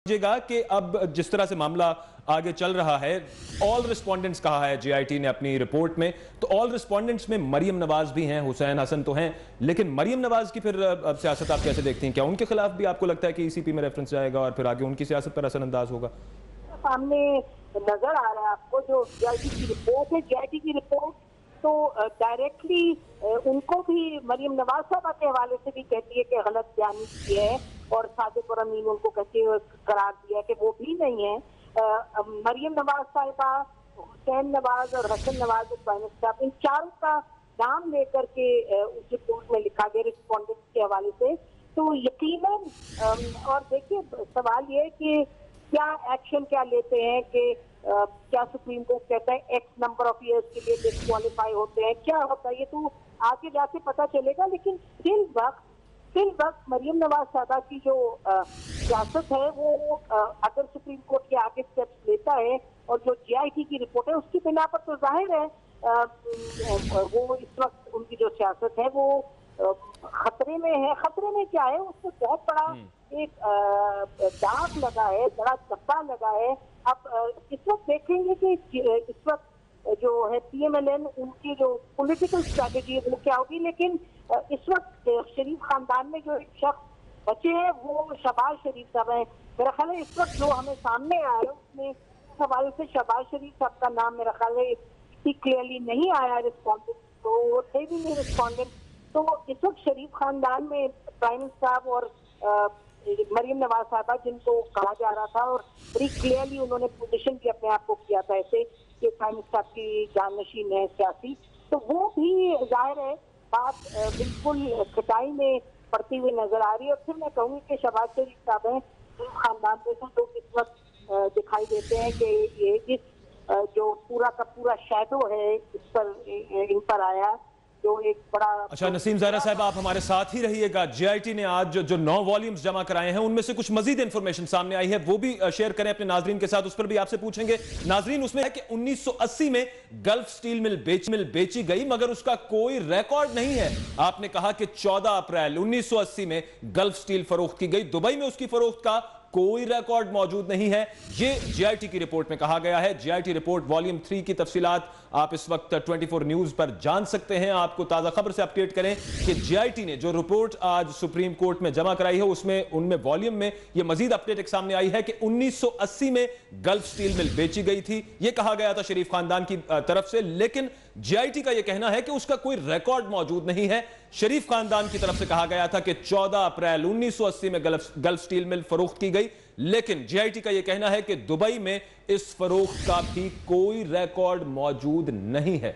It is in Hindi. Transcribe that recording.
समझेगा कि अब जिस तरह से मामला आगे चल रहा है, ऑल रिस्पोंडेंट्स कहा है जेआईटी ने अपनी रिपोर्ट में, तो ऑल रिस्पोंडेंट्स में मरियम नवाज भी हैं, हुसैन हसन तो हैं, लेकिन मरियम नवाज की फिर अब सियासत आप कैसे देखती हैं? क्या उनके खिलाफ भी आपको लगता है कि ईसीपी में रेफरेंस जाएगा और फिर आगे उनकी सियासत पर असरअंदाज होगा? सामने नजर आ रहा है आपको जो जेआईटी की रिपोर्ट है, जेआईटी की रिपोर्ट तो डायरेक्टली उनको भी मरियम नवाज साहबा के हवाले से भी कहती है कि गलत बयानी की है और सादिक और अमीन उनको कहते हुए करार दिया कि वो भी नहीं है। मरियम नवाज साहिबा, हुसैन नवाज और हसन नवाज साहब, इन चारों का नाम लेकर के उस रिपोर्ट में लिखा गया रिस्पोंडेंट के हवाले से। तो यकीनन और देखिए सवाल ये कि क्या एक्शन क्या लेते हैं कि क्या सुप्रीम कोर्ट कहता है एक्स नंबर ऑफ ईयर्स के लिए डिस्क्वालीफाई होते हैं, क्या होता है ये तो आगे जाके पता चलेगा। लेकिन फिल वक्त मरियम नवाज साहबा की जो सियासत है वो अगर सुप्रीम कोर्ट के आगे स्टेप्स लेता है और जो जेआईटी की रिपोर्ट है उसकी बिना पर तो जाहिर है वो इस वक्त उनकी जो सियासत है वो खतरे में है। खतरे में क्या है, उसमें बहुत बड़ा एक दाग लगा है, बड़ा धब्बा लगा है। अब इस वक्त देखेंगे कि इस वक्त जो है पीएमएलएन उनकी जो पॉलिटिकल स्ट्रैटेजी है वो क्या होगी। लेकिन इस वक्त शरीफ खानदान में जो एक शख्स बचे हैं वो शहबाज शरीफ साहब है। मेरा ख्याल है इस वक्त जो हमें सामने आया है उसमें इस हवाले से शहबाज शरीफ साहब का नाम मेरा ख्याल है क्लियरली नहीं आया रिस्पॉन्डेंट, तो वो थे भी नहीं रिस्पॉन्डेंट। तो इस वक्त शरीफ खानदान में प्राइम मिनिस्टर साहब और मरियम नवाज साहबा जिनको कहा जा रहा था और बड़ी क्लियरली उन्होंने पोजीशन भी अपने आप को किया था ऐसे कि प्राइम मिनिस्टर की जाननशीन है सियासी, तो वो भी जाहिर है बात बिल्कुल खटाई में पड़ती हुई नजर आ रही है। और फिर मैं कहूँगी कि शहबाज शरीफ साहब हैं शरीफ खानदान में से लोग इस वक्त दिखाई देते हैं कि ये इस जो पूरा का पूरा शैडो है इस पर इन पर आया जो एक बड़ा। अच्छा नसीम ज़हरा साहब, आप हमारे साथ ही रहिएगा। जेआईटी ने आज जो 9 वॉल्यूम्स जमा कराए हैं उनमें से कुछ मजीद इंफॉर्मेशन सामने आई है, वो भी शेयर करें अपने नाजरीन के साथ, उस पर भी आपसे पूछेंगे। नाजरीन, उसमें है कि 1980 में गल्फ स्टील मिल बेची गई मगर उसका कोई रिकॉर्ड नहीं है। आपने कहा कि 14 अप्रैल 1980 में गल्फ स्टील फरोख्त की गई, दुबई में उसकी फरोख्त का कोई रिकॉर्ड मौजूद नहीं है। यह जेआईटी की रिपोर्ट में कहा गया है। जेआईटी रिपोर्ट वॉल्यूम 3 की तफसीलात आप इस वक्त 24 न्यूज पर जान सकते हैं। आपको ताजा खबर से अपडेट करें कि जेआईटी ने जो रिपोर्ट आज सुप्रीम कोर्ट में जमा कराई है उसमें उनमें वॉल्यूम में यह मजीद अपडेट एक सामने आई है कि 1980 में गल्फ स्टील मिल बेची गई थी, यह कहा गया था शरीफ खानदान की तरफ से, लेकिन जेआईटी का यह कहना है कि उसका कोई रिकॉर्ड मौजूद नहीं है। शरीफ खानदान की तरफ से कहा गया था कि 14 अप्रैल 1980 में गल्फ स्टील मिल फरोख्त की गई, लेकिन जेआईटी का यह कहना है कि दुबई में इस फरोख्त का भी कोई रिकॉर्ड मौजूद नहीं है।